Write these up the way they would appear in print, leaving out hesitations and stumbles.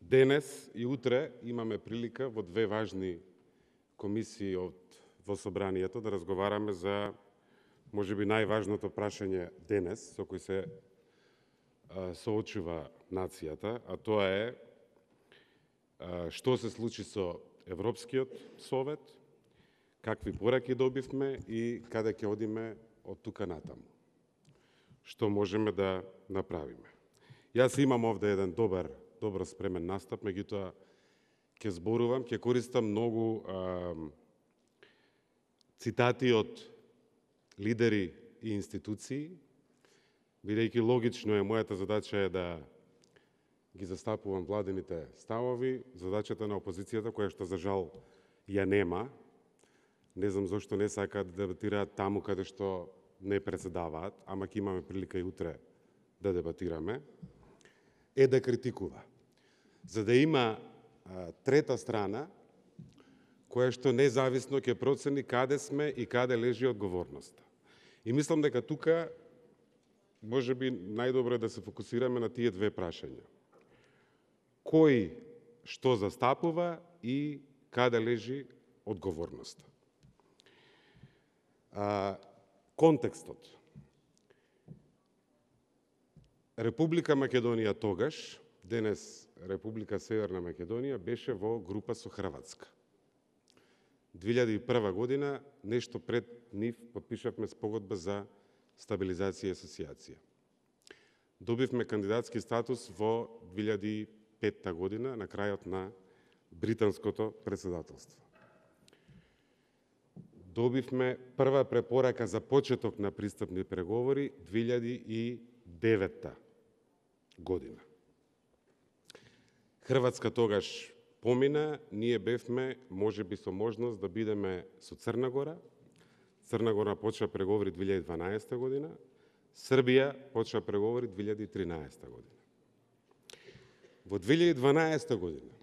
Денес и утре имаме прилика во две важни комисии во Собранието да разговараме за можеби најважното прашање денес со кој се соочува нацијата, а тоа е што се случи со Европскиот совет, какви пораки добивме и каде ќе одиме од тука натаму. Што можеме да направиме. Јас имам овде еден добро спремен настап, меѓутоа ќе зборувам, ќе користам многу цитати од лидери и институции, бидејќи логично е, мојата задача е да ги застапувам владините ставови, задачата на опозицијата, која што за жал ја нема, не знам зошто не сакаат да дебатираат таму каде што не председаваат, ама ќе имаме прилика и утре да дебатираме, е да критикува. За да има трета страна, која што независно ќе процени каде сме и каде лежи одговорноста. И мислам дека тука можеби најдобро е да се фокусираме на тие две прашања. Кој што застапува и каде лежи одговорноста. Контекстот. Република Македонија тогаш, денес Република Северна Македонија, беше во група со Хрватска. 2001 година, нешто пред нив, подпишавме спогодба за стабилизација и асоциација. Добивме кандидатски статус во 2005 година, на крајот на британското председателство. Добивме прва препорака за почеток на пристапни преговори 2009 година. Хрватска тогаш помина, ние бевме можеби со можност да бидеме со Црна Гора. Црна Гора почна преговори 2012 година, Србија почна преговори 2013 година. Во 2012 година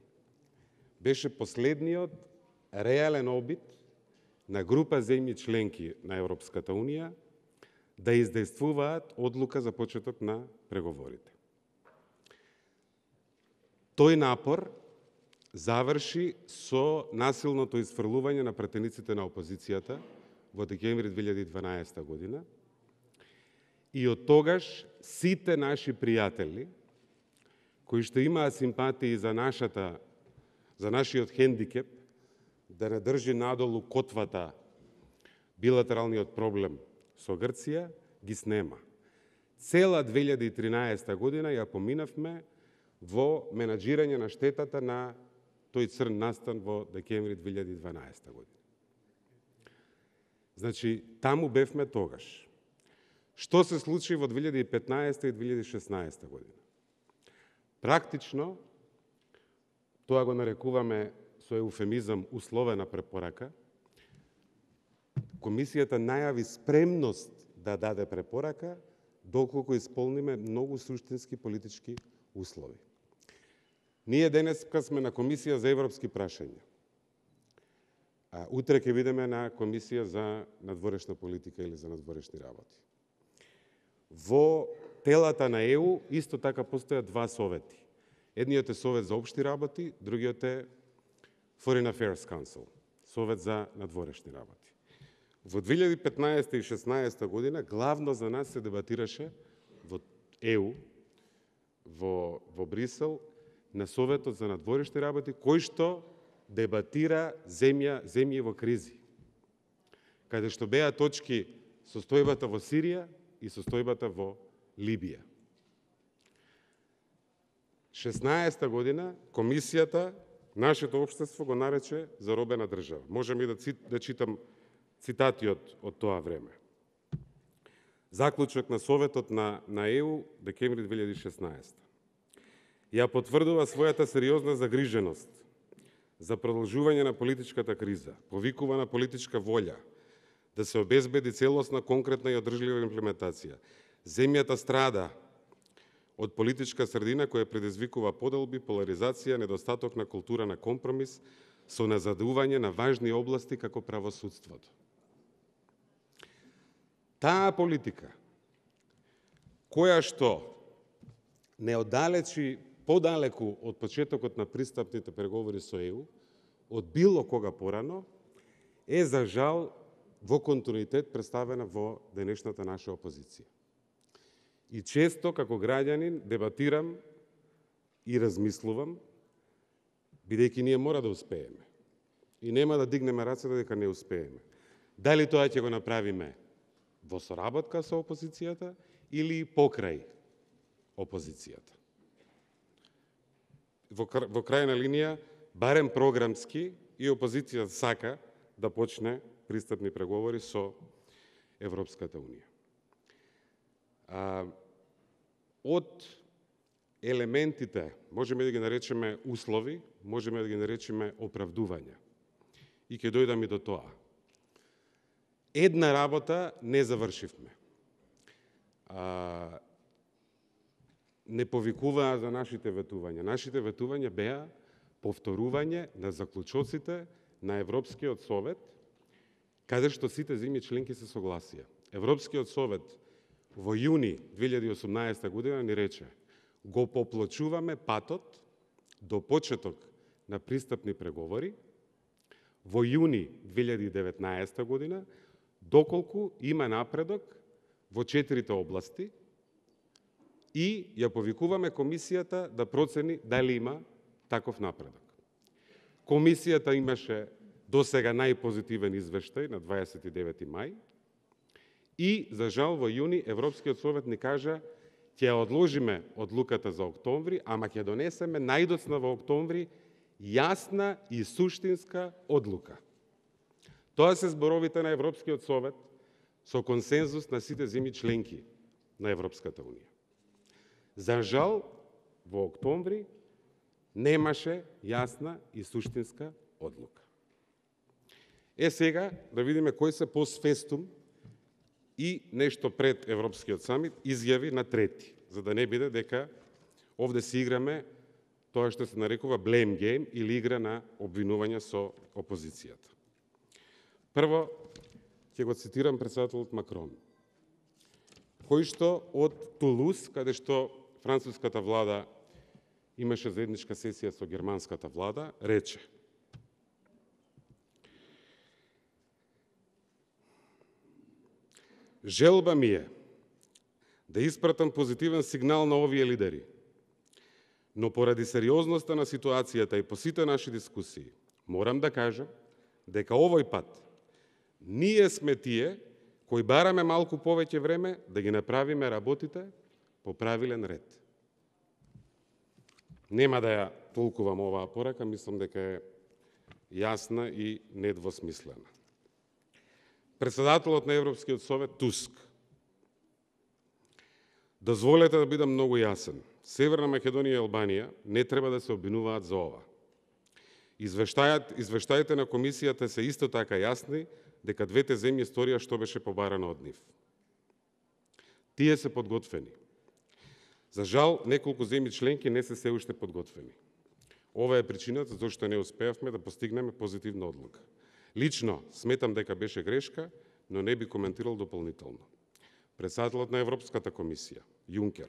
беше последниот реален обид на група земји членки на Европската Унија да издействуваат одлука за почеток на преговорите. Тој напор заврши со насилното изфрлување на пратениците на опозицијата во декември 2012 година и од тогаш сите наши пријатели кои што имаат симпатии за нашиот хендикеп да не држи надолу котвата билатералниот проблем со Грција, ги снема. Цела 2013 година ја поминавме во менаџирање на штетата на тој црн настан во декември 2012 година. Значи, таму бевме тогаш. Што се случи во 2015 и 2016 година? Практично, тоа го нарекуваме со еуфемизам условена препорака, комисијата најави спремност да даде препорака доколку исполниме многу суштински политички услови. Ние денеска сме на комисија за европски прашања. Утре ќе бидеме на комисија за надворешна политика или за надворешни работи. Во телата на ЕУ исто така постојат два совети. Едниот е совет за општи работи, другиот е Foreign Affairs Council, совет за надворешни работи. Во 2015 и 2016 година главно за нас се дебатираше во ЕУ, во Брисел, на Советот за надворешни работи, кој што дебатира земји во кризи. Каде што беа точки состојбата во Сирија и состојбата во Либија. 16 година комисијата, нашето општество го нарече заробена држава. Можем и да читам цитати од тоа време. Заклучок на Советот на ЕУ, декември 2016. Ја потврдува својата сериозна загриженост за продолжување на политичката криза, повикува на политичка волја, да се обезбеди целосна, конкретна и одржлива имплементација. Земјата страда од политичка средина која предизвикува поделби, поларизација, недостаток на култура на компромис, со назадување на важни области како правосудството. Таа политика, која што не оддалечи подалеку од почетокот на пристапните преговори со ЕУ, од било кога порано, е за жал во континуитет представена во денешната наша опозиција. И често, како граѓанин, дебатирам и размислувам, бидејќи ние мора да успееме. И нема да дигнеме рацете дека не успееме. Дали тоа ќе го направиме во соработка со опозицијата или покрај опозицијата. Во крајна линија, барем програмски, и опозицијата сака да почне пристапни преговори со Европската Унија. Од елементите, можеме да ги наречеме услови, можеме да ги наречеме оправдувања. И ќе дојдам и до тоа. Една работа не завршивме. Не повикуваа за нашите ветувања. Нашите ветувања беа повторување на заклучоците на Европскиот совет, каде што сите земји членки се согласија. Европскиот совет во јуни 2018 година ни рече: го поплочуваме патот до почеток на пристапни преговори во јуни 2019 година, доколку има напредок во 4 области, и ја повикуваме комисијата да процени дали има таков напредок. Комисијата имаше досега најпозитивен извештај на 29 мај и, за жал, во јуни Европскиот совет ни кажа: ќе одложиме одлуката за октомври, ама ќе донесеме најдоцна во октомври јасна и суштинска одлука. Тоа се зборовите на Европскиот совет со консензус на сите земји членки на Европската Унија. За жал, во октомври немаше јасна и суштинска одлука. Сега да видиме кој се постфестум и нешто пред Европскиот самит изјави на трети, за да не биде дека овде си играме тоа што се нарекува blame game или игра на обвинување со опозицијата. Прво, ќе го цитирам председателот Макрон, кој што од Тулуз, каде што француската влада имаше заедничка сесија со германската влада, рече: желба ми е да испратам позитивен сигнал на овие лидери, но поради сериозноста на ситуацијата и по сите наши дискусии, морам да кажам дека овој пат ние сме тие кои бараме малку повеќе време да ги направиме работите по правилен ред. Нема да ја толкувам оваа порака, мислам дека е јасна и недвосмислена. Председателот на Европскиот совет Туск: дозволете да бидам многу јасен. Северна Македонија и Албанија не треба да се обвинуваат за ова. Извештаите на комисијата се исто така јасни дека двете земји сторија што беше побарано од нив. Тие се подготвени. За жал, неколку земји членки не се уште подготвени. Ова е причината зашто не успеавме да постигнеме позитивна одлука. Лично сметам дека беше грешка, но не би коментирал дополнително. Председателот на Европската комисија, Јункер: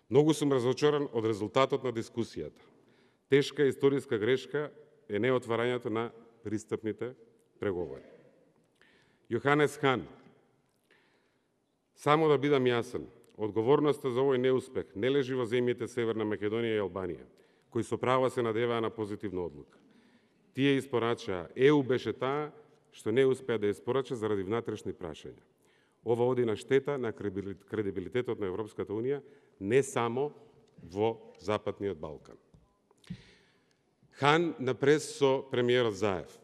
многу сум разочаран од резултатот на дискусијата. Тешка историска грешка е неотварањето на пристапните преговори. Јоханес Хан: само да бидам јасен, одговорноста за овој неуспех не лежи во земјите Северна Македонија и Албанија, кои со право се надеваа на позитивна одлука. Тие испорачаа, ЕУ беше таа што не успеа да испорача заради внатрешни прашања. Ова оди на штета на кредибилитетот на Европската Унија, не само во Западниот Балкан. Хан напрес со премиерот Заев: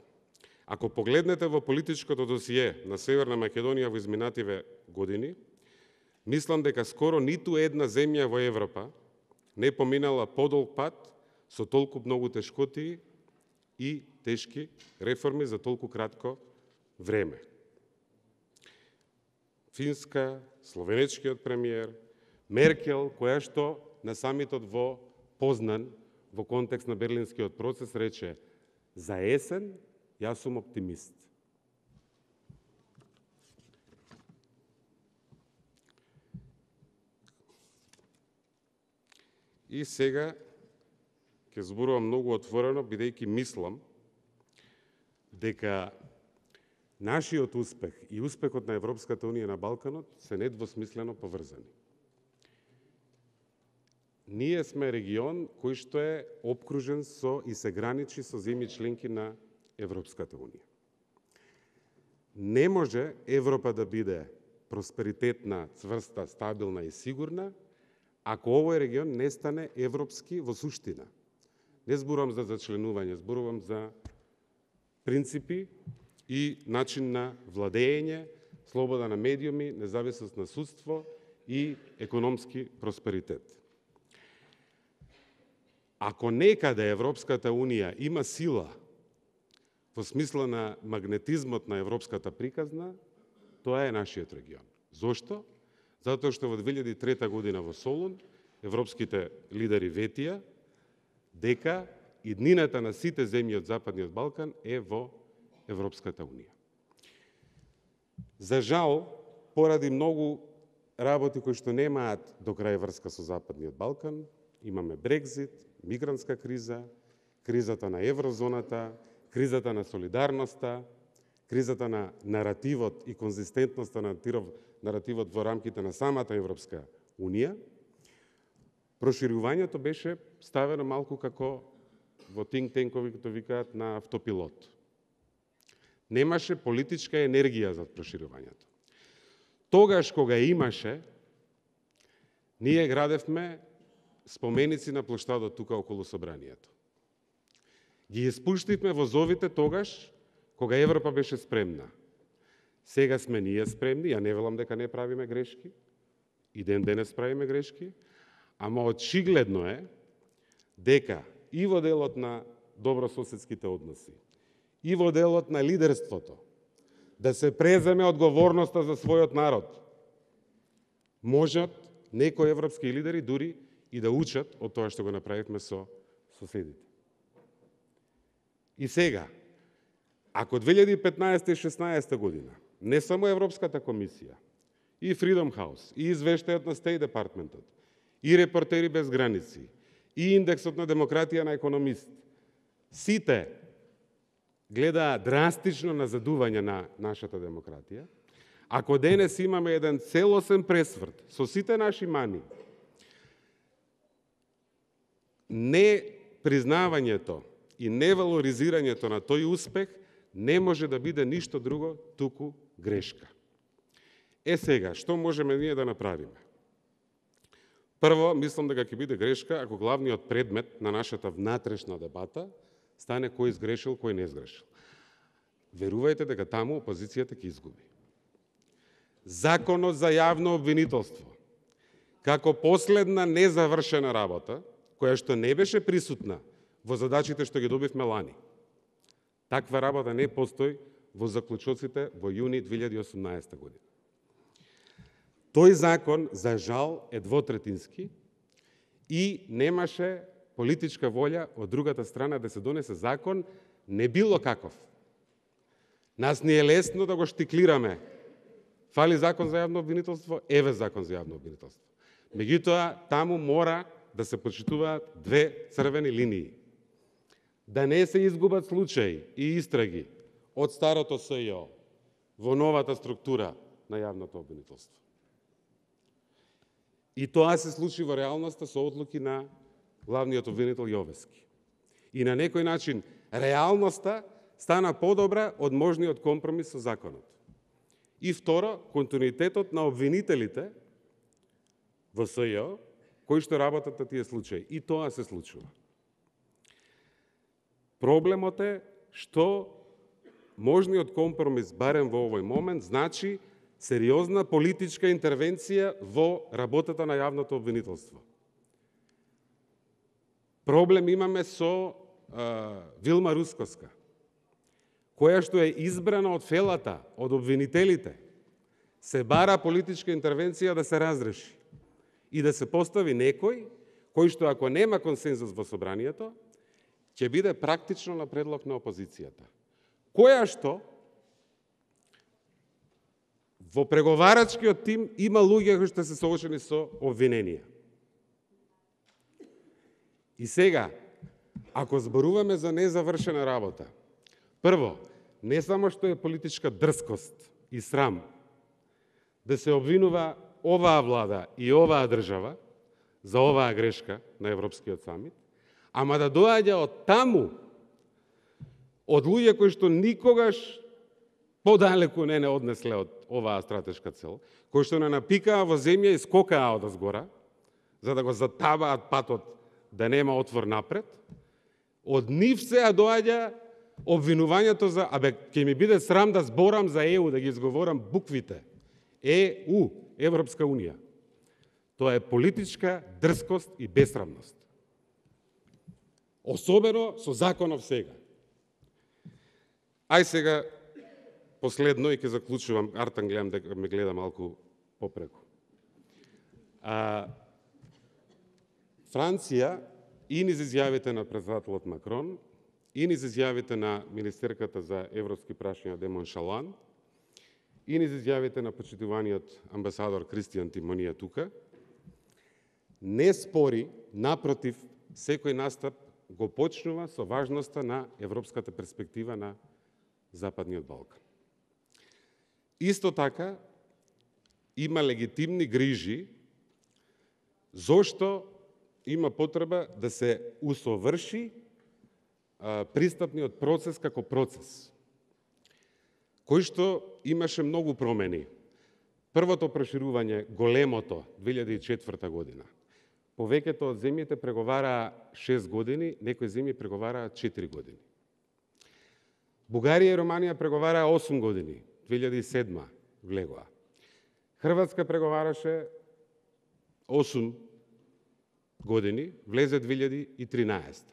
ако погледнете во политичкото досие на Северна Македонија во изминативе години, мислам дека скоро ниту една земја во Европа не поминала подолг пат со толку многу тешкотии и тешки реформи за толку кратко време. Финска, словенечкиот премиер, Меркел, која што на самитот во Познан во контекст на Берлинскиот процес рече: за есен јас сум оптимист. И сега ќе зборувам многу отворено, бидејќи мислам дека нашиот успех и успехот на Европската Унија на Балканот се недвосмислено поврзани. Ние сме регион кој што е опкружен со и се граничи со земји членки на Европската Унија. Не може Европа да биде просперитетна, цврста, стабилна и сигурна, ако овој регион не стане европски во суштина. Не зборувам за зачленување, зборувам за принципи и начин на владење, слобода на медиуми, независност на судство и економски просперитет. Ако некаде Европската Унија има сила во смисла на магнетизмот на европската приказна, тоа е нашиот регион. Зошто? Затоа што во 2003 година во Солун европските лидери ветија дека иднината на сите земји од Западниот Балкан е во Европската Унија. За жал, поради многу работи кои што немаат до крај врска со Западниот Балкан, имаме Брекзит, мигрантска криза, кризата на еврозоната, кризата на солидарноста, кризата на наративот и конзистентноста на наративот во рамките на самата Европска Унија, проширувањето беше ставено малку како во think-танкови, като викаат, на автопилот. Немаше политичка енергија за проширувањето. Тогаш кога имаше, ние градевме споменици на плоштадот тука околу собранието. Ги испуштивме возовите тогаш кога Европа беше спремна. Сега сме ние спремни, ја не велам дека не правиме грешки, и ден денес правиме грешки, ама очигледно е дека и во делот на добрососедските односи, и во делот на лидерството, да се преземе одговорноста за својот народ, можат некои европски лидери дури и да учат од тоа што го направивме со соседите. И сега, ако 2015 и 2016 година не само Европската комисија, и Freedom House, и извештајот на State Departmentот, и Репортери без граници, и индексот на демократија на економист, сите гледаат драстично назадување на нашата демократија, ако денес имаме еден целосен пресврт со сите наши мани, не признавањето и невалоризирањето на тој успех не може да биде ништо друго, туку грешка. Сега, што можеме ние да направиме? Прво, мислам дека ќе биде грешка ако главниот предмет на нашата внатрешна дебата стане кој изгрешил, кој не изгрешил. Верувајте дека таму опозицијата ќе изгуби. Законот за јавно обвинителство, како последна незавршена работа, која што не беше присутна во задачите што ги добивме лани. Таква работа не постои во заклучоците во јуни 2018 година. Тој закон, за жал, е двотретински и немаше политичка волја од другата страна да се донесе закон не било каков. Нас ни е лесно да го штиклираме. Фали закон за јавно обвинителство, еве закон за јавно обвинителство. Меѓутоа, таму мора да се почитуваат две црвени линии. Да не се изгубат случаи и истраги од старото СЈО во новата структура на јавното обвинителство. И тоа се случи во реалноста со одлуки на главниот обвинител Јовески. И на некој начин реалноста стана подобра од можниот компромис со законот. И второ, континуитетот на обвинителите во СЈО, кои што работат на тие случаи. И тоа се случува. Проблемот е што можниот компромис, барем во овој момент, значи сериозна политичка интервенција во работата на јавното обвинителство. Проблем имаме со Вилма Русковска, која што е избрана од фелата, од обвинителите. Се бара политичка интервенција да се разреши и да се постави некој кој што ако нема консензус во собранието, ќе биде практично на предлог на опозицијата, која што во преговарачкиот тим има луѓе кои што се соочени со обвиненија. И сега, ако зборуваме за незавршена работа, прво, не само што е политичка дрскост и срам да се обвинува оваа влада и оваа држава за оваа грешка на Европскиот самит, ама да доаѓа од таму, од луѓе кои што никогаш подалеку не однесле од оваа стратешка цел, кои што не напикаа во земја и скокаа од озгора, за да го затабаат патот да нема отвор напред, од нив сега доаѓа обвинувањето за, ќе ми биде срам да зборам за ЕУ, да ги изговорам буквите. ЕУ, Европска Унија. Тоа е политичка дрскост и бесрамност. Особено со законов сега. Ај сега, последно, и ќе заклучувам, Артан гледам дека ме гледа малку попреку. Франција, и низ изјавите на председателот Макрон, и низ изјавите на министерката за европски прашања Демон Шалан, и низ изјавите на почитуваниот амбасадор Кристијан Тимонија тука, не спори, напротив, секој настап го почнува со важноста на европската перспектива на Западниот Балкан. Исто така, има легитимни грижи зошто има потреба да се усоврши пристапниот процес како процес, кој што имаше многу промени. Првото проширување, големото, 2004 година. Повеќето од земјите преговараа 6 години, некои земји преговараа 4 години. Бугарија и Романија преговараа 8 години, 2007 влегоа. Хрватска преговараше 8 години, влезе 2013.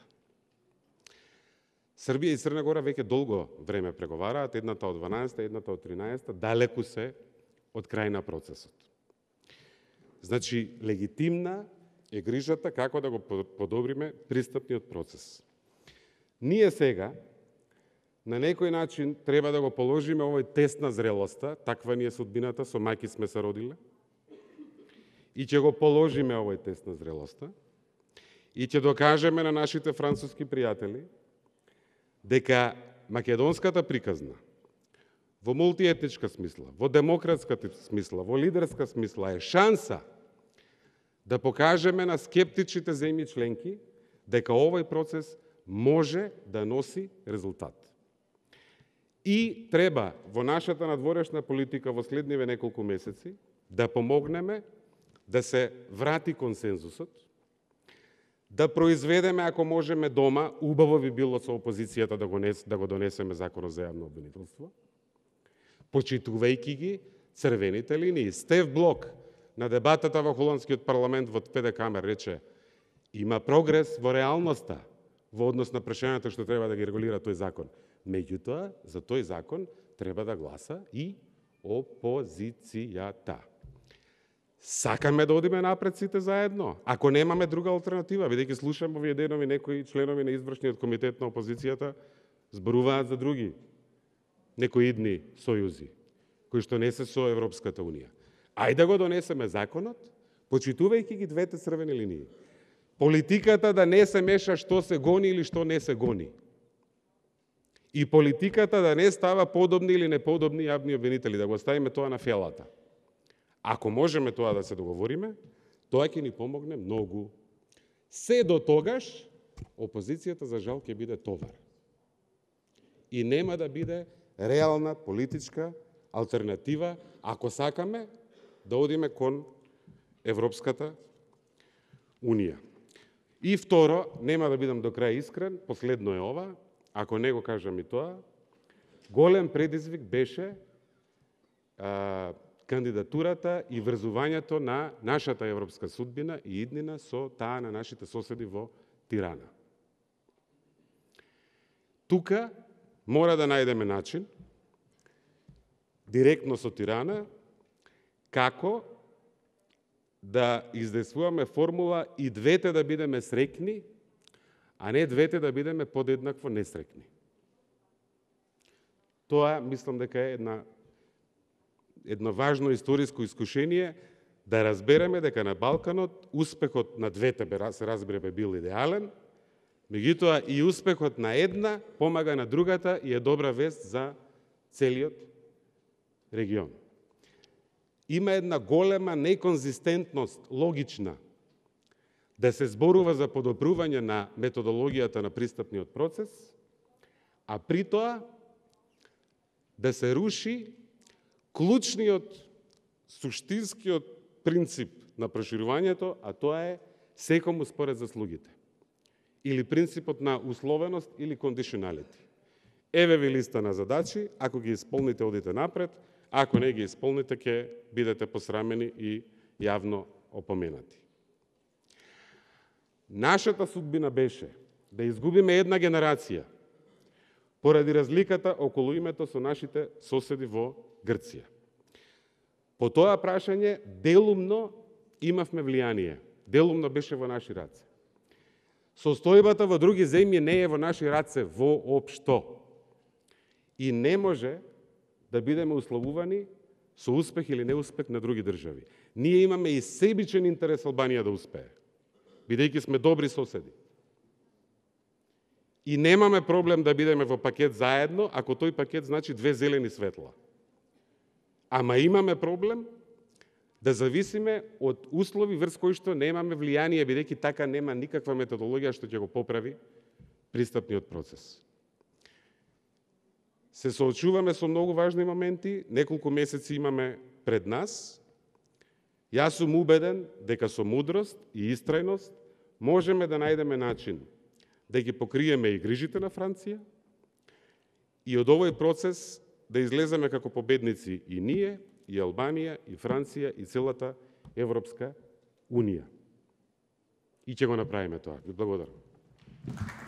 Србија и Црна Гора веќе долго време преговараат, едната од 12, едната од 13, далеку се од крај на процесот. Значи, легитимна е грижата како да го подобриме пристапниот процес. Ние сега, на некој начин, треба да го положиме овој тест на зрелоста, таква ни е судбината, со мајки сме се родиле, и ќе го положиме овој тест на зрелоста, и ќе докажеме на нашите француски пријатели дека македонската приказна во мултиетничка смисла, во демократска смисла, во лидерска смисла е шанса да покажеме на скептичните земји членки дека овој процес може да носи резултат. И треба во нашата надворешна политика во следниве неколку месеци да помогнеме да се врати консензусот, да произведеме, ако можеме дома, убаво би било со опозицијата да го донесеме законот за јавно обвинителство, почитувајќи ги црвените линии. Стев Блок на дебатата во холандскиот парламент во ПД Камер рече: има прогрес во реалноста во однос на прашањата што треба да ги регулира тој закон. Меѓутоа, за тој закон треба да гласа и опозицијата. Сакаме да одиме напред сите заедно, ако немаме друга алтернатива, бидејќи слушам овие денови некои членови на извршниот комитет на опозицијата зборуваат за други некои идни сојузи, кои што не се со Европската Унија. Ајде да го донесеме законот, почитувајќи ги двете црвени линии. Политиката да не се меша што се гони или што не се гони. И политиката да не става подобни или неподобни јавни обвинители, да го ставиме тоа на фелата. Ако можеме тоа да се договориме, тоа ќе ни помогне многу. Се до тогаш, опозицијата за жал ќе биде товар. И нема да биде реална политичка алтернатива, ако сакаме да одиме кон Европската Унија. И второ, нема да бидам до крај искрен, последно е ова, ако не го кажам и тоа, голем предизвик беше кандидатурата и врзувањето на нашата европска судбина и иднина со таа на нашите соседи во Тирана. Тука мора да најдеме начин, директно со Тирана, како да издействуваме формула и двете да бидеме среќни, а не двете да бидеме подеднакво несреќни. Тоа, мислам дека е едно важно историско искушение да разбереме дека на Балканот успехот на двете, се разбере, бил идеален, Меѓутоа и успехот на една помага на другата и е добра вест за целиот регион. Има една голема неконзистентност, логична, да се зборува за подобрување на методологијата на пристапниот процес, а при тоа да се руши клучниот, суштинскиот принцип на проширувањето, а тоа е секому според заслугите. Или принципот на условеност или conditionality. Еве ви листа на задачи, ако ги исполните, одите напред, ако не ги исполните, ќе бидете посрамени и јавно опоменати. Нашата судбина беше да изгубиме една генерација поради разликата околу името со нашите соседи во Грција. По тоа прашање делумно имавме влијание, делумно беше во наши раце. Состојбата во други земји не е во наши раце воопшто. И не може да бидеме условувани со успех или неуспех на други држави. Ние имаме и себичен интерес Албанија да успее, бидејќи сме добри соседи. И немаме проблем да бидеме во пакет заедно, ако тој пакет значи 2 зелени светла. Ама имаме проблем да зависиме од услови врз кои што немаме влијание, бидејќи така нема никаква методологија што ќе го поправи пристапниот процес. Се соочуваме со многу важни моменти, неколку месеци имаме пред нас. Јас сум убеден дека со мудрост и истрајност можеме да најдеме начин да ги покриеме и грижите на Франција и од овој процес да излеземе како победници и ние, и Албанија, и Франција, и целата Европска Унија. И ќе го направиме тоа. Ви благодарам.